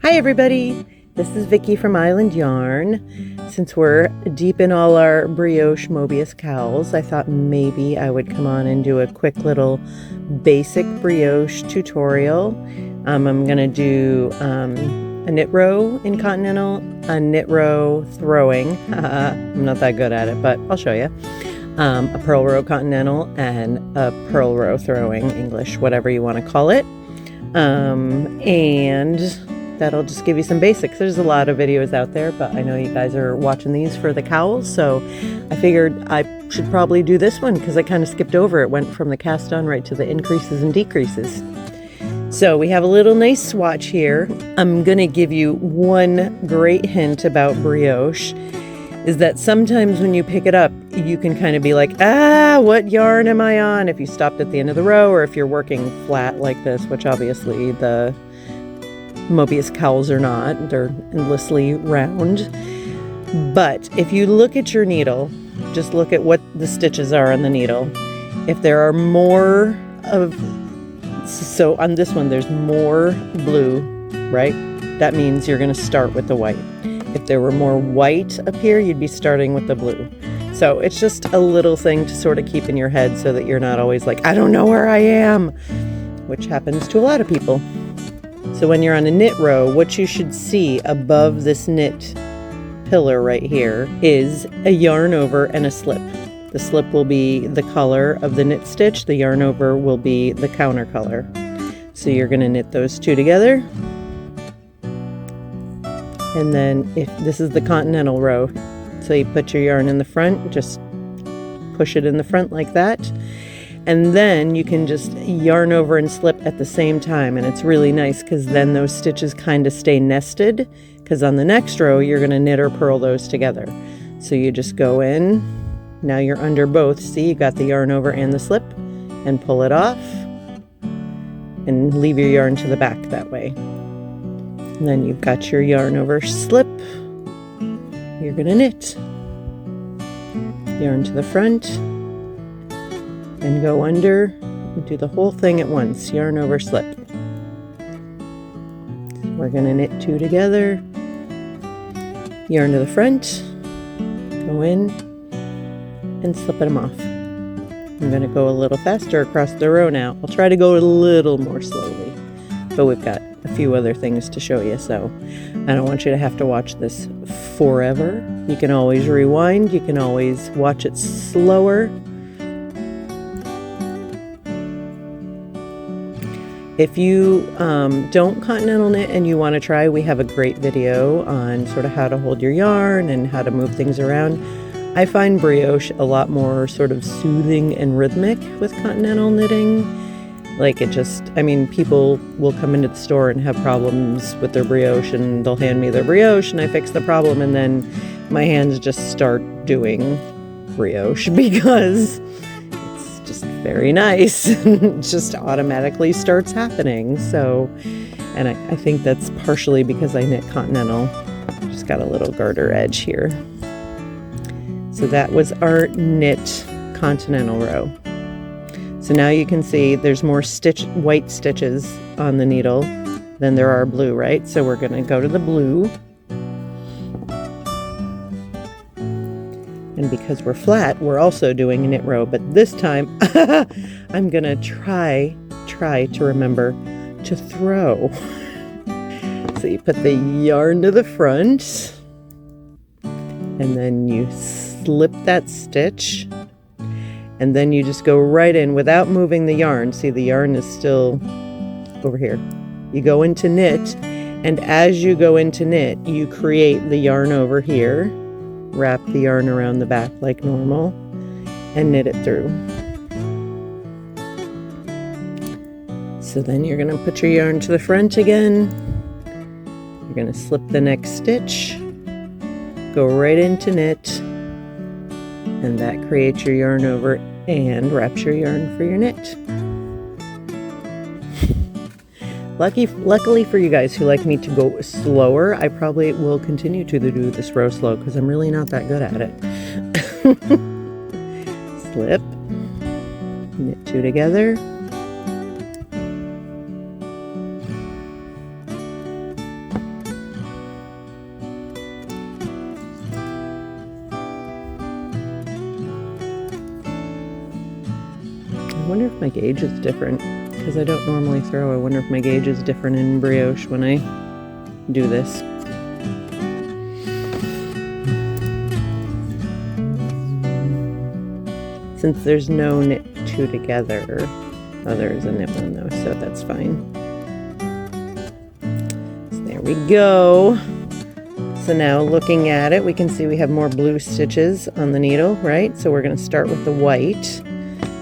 Hi everybody, this is Vicki from Island Yarn. Since we're deep in all our brioche Mobius cowls, I thought maybe I would come on and do a quick little basic brioche tutorial. I'm going to do a knit row in continental, a knit row throwing. I'm not that good at it, but I'll show you. A purl row continental and a purl row throwing English, whatever you want to call it. And that'll just give you some basics. There's a lot of videos out there, but I know you guys are watching these for the cowls, so I figured I should probably do this one because I kind of skipped over it. Went from the cast on right to the increases and decreases. So we have a little nice swatch here. I'm gonna give you one great hint about brioche, is that sometimes when you pick it up, you can kind of be like, what yarn am I on? If you stopped at the end of the row, or if you're working flat like this, which obviously the Mobius cowls are not, they're endlessly round. But if you look at your needle, just look at what the stitches are on the needle. If there are more of, so on this one, there's more blue, right? That means you're gonna start with the white. If there were more white up here, you'd be starting with the blue. So it's just a little thing to sort of keep in your head so that you're not always like, I don't know where I am, which happens to a lot of people. So when you're on a knit row, what you should see above this knit pillar right here is a yarn over and a slip. The slip will be the color of the knit stitch. The yarn over will be the counter color. So you're going to knit those two together. And then if this is the continental row, so you put your yarn in the front, just push it in the front like that. And then you can just yarn over and slip at the same time. And it's really nice because then those stitches kind of stay nested, because on the next row, you're going to knit or purl those together. So you just go in. Now you're under both. See, you got the yarn over and the slip, and pull it off and leave your yarn to the back that way. And then you've got your yarn over slip. You're going to knit. Yarn to the front. And go under and do the whole thing at once, yarn over slip. We're going to knit two together, yarn to the front, go in, and slip them off. I'm going to go a little faster across the row now. I'll try to go a little more slowly, but we've got a few other things to show you, so I don't want you to have to watch this forever. You can always rewind, you can always watch it slower. If you don't continental knit and you want to try, we have a great video on sort of how to hold your yarn and how to move things around. I find brioche a lot more sort of soothing and rhythmic with continental knitting. Like it just, I mean, people will come into the store and have problems with their brioche and they'll hand me their brioche and I fix the problem and then my hands just start doing brioche because very nice. It just automatically starts happening. So, and I think that's partially because I knit continental. Just got a little garter edge here. So that was our knit continental row. So now you can see there's more white stitches on the needle than there are blue, right? So we're going to go to the blue. And because we're flat, we're also doing a knit row, but this time I'm gonna try to remember to throw. So you put the yarn to the front, and then you slip that stitch, and then you just go right in without moving the yarn. See, the yarn is still over here. You go into knit, and as you go into knit, you create the yarn over here. Wrap the yarn around the back like normal and knit it through. So then you're going to put your yarn to the front again. You're going to slip the next stitch, go right into knit, and that creates your yarn over and wraps your yarn for your knit. Luckily for you guys who like me to go slower, I probably will continue to do this row slow because I'm really not that good at it. Slip, knit two together, wonder if my gauge is different, because I don't normally throw. I wonder if my gauge is different in brioche when I do this. Since there's no knit two together, oh, there's a knit one though, so that's fine. So there we go. So now looking at it, we can see we have more blue stitches on the needle, right? So we're going to start with the white.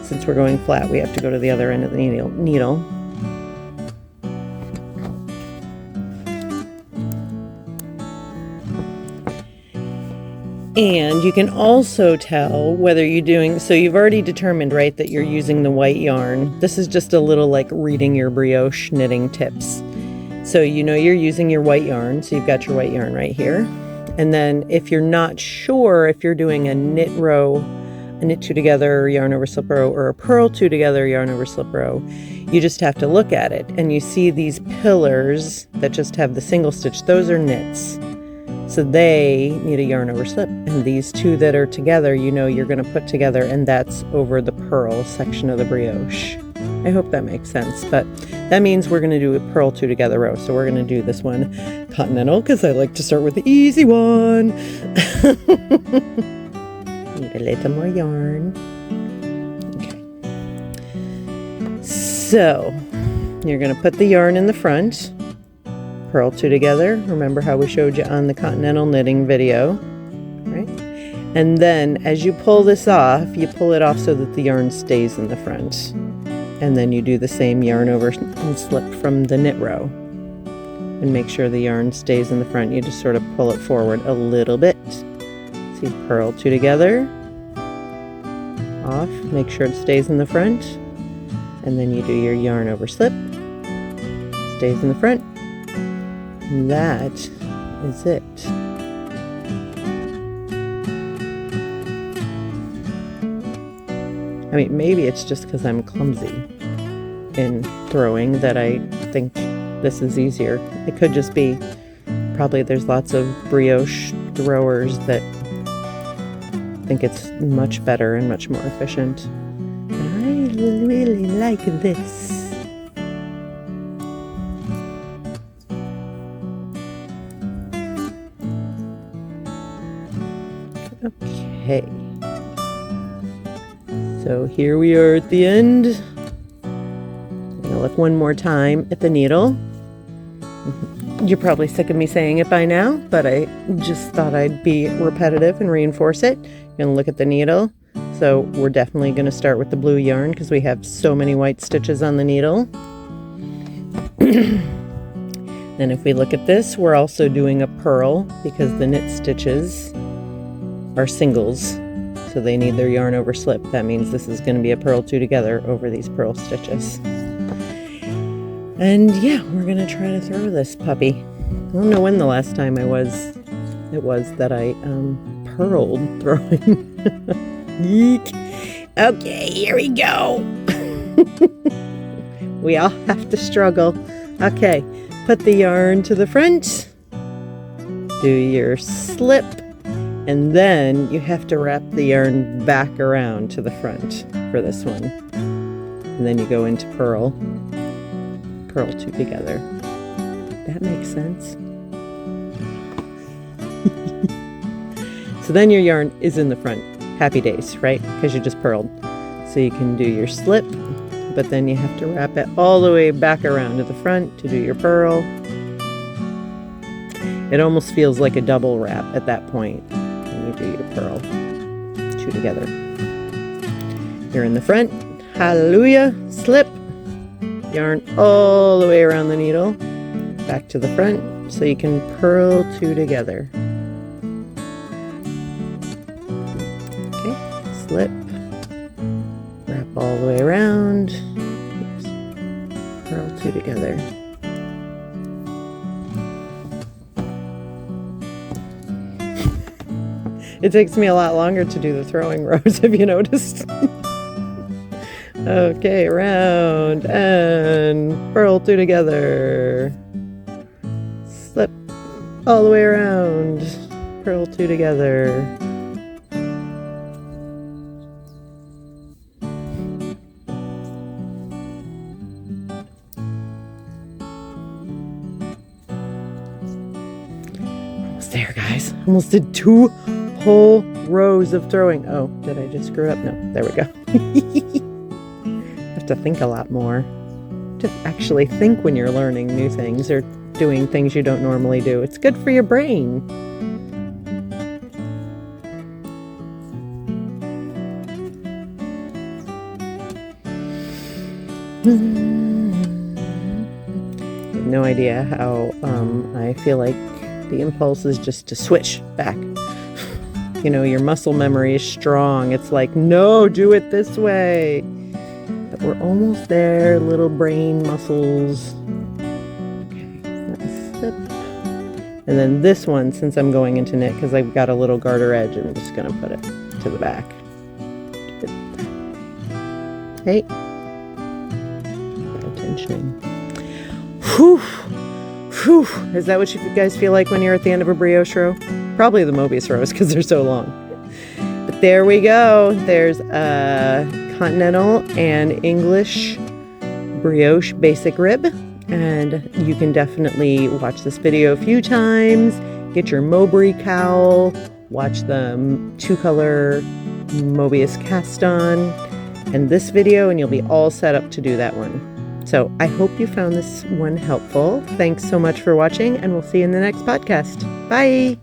Since we're going flat, we have to go to the other end of the needle. And you can also tell whether you're doing, so you've already determined, right, that you're using the white yarn. This is just a little like reading your brioche knitting tips. So you know you're using your white yarn, so you've got your white yarn right here. And then if you're not sure if you're doing a knit row, a knit two together yarn over slip row, or a purl two together yarn over slip row, you just have to look at it. And you see these pillars that just have the single stitch, those are knits. So they need a yarn over slip, and these two that are together, you know you're going to put together, and that's over the purl section of the brioche. I hope that makes sense, but that means we're going to do a purl two together row. So we're going to do this one continental, because I like to start with the easy one. Need a little more yarn. Okay. So you're going to put the yarn in the front. Purl two together. Remember how we showed you on the continental knitting video, right? And then as you pull this off, you pull it off so that the yarn stays in the front. And then you do the same yarn over and slip from the knit row. And make sure the yarn stays in the front. You just sort of pull it forward a little bit. So you purl two together, off, make sure it stays in the front. And then you do your yarn over slip, stays in the front. That is it. I mean, maybe it's just because I'm clumsy in throwing that I think this is easier. It could just be, probably there's lots of brioche throwers that think it's much better and much more efficient. And I really like this. Okay, so here we are at the end. I'm going to look one more time at the needle. You're probably sick of me saying it by now, but I just thought I'd be repetitive and reinforce it. You're going to look at the needle. So we're definitely going to start with the blue yarn because we have so many white stitches on the needle. Then if we look at this, we're also doing a purl because the knit stitches are singles, so they need their yarn over slip. That means this is going to be a purl two together over these purl stitches. And yeah, we're going to try to throw this puppy. I don't know when the last time it was that I purled throwing. Yeek. Okay, here we go. We all have to struggle. Okay, put the yarn to the front, do your slip, and then you have to wrap the yarn back around to the front for this one. And then you go into purl two together. That makes sense. So then your yarn is in the front. Happy days, right? Because you just purled. So you can do your slip, but then you have to wrap it all the way back around to the front to do your purl. It almost feels like a double wrap at that point. You do your purl two together. You're in the front, hallelujah, slip, yarn all the way around the needle, back to the front, so you can purl two together. Okay, slip, wrap all the way around, oops, purl two together. It takes me a lot longer to do the throwing rows, have you noticed? Okay, round and purl two together. Slip all the way around, purl two together. Almost there, guys. Almost did 2 whole rows of throwing. Oh, did I just screw it up? No, there we go. Have to think a lot more. To actually think when you're learning new things or doing things you don't normally do. It's good for your brain. I have no idea how I feel like the impulse is just to switch back. You know, your muscle memory is strong. It's like, no, do it this way. But we're almost there, little brain muscles. Okay, sip. And then this one, since I'm going into knit, because I've got a little garter edge, I'm just going to put it to the back. Hey. Attention. Whew. Whew. Is that what you guys feel like when you're at the end of a brioche row? Probably the Mobius rows because they're so long. But there we go. There's a continental and English brioche basic rib. And you can definitely watch this video a few times. Get your Brioche cowl. Watch the 2-color Mobius cast on. And this video, and you'll be all set up to do that one. So I hope you found this one helpful. Thanks so much for watching, and we'll see you in the next podcast. Bye!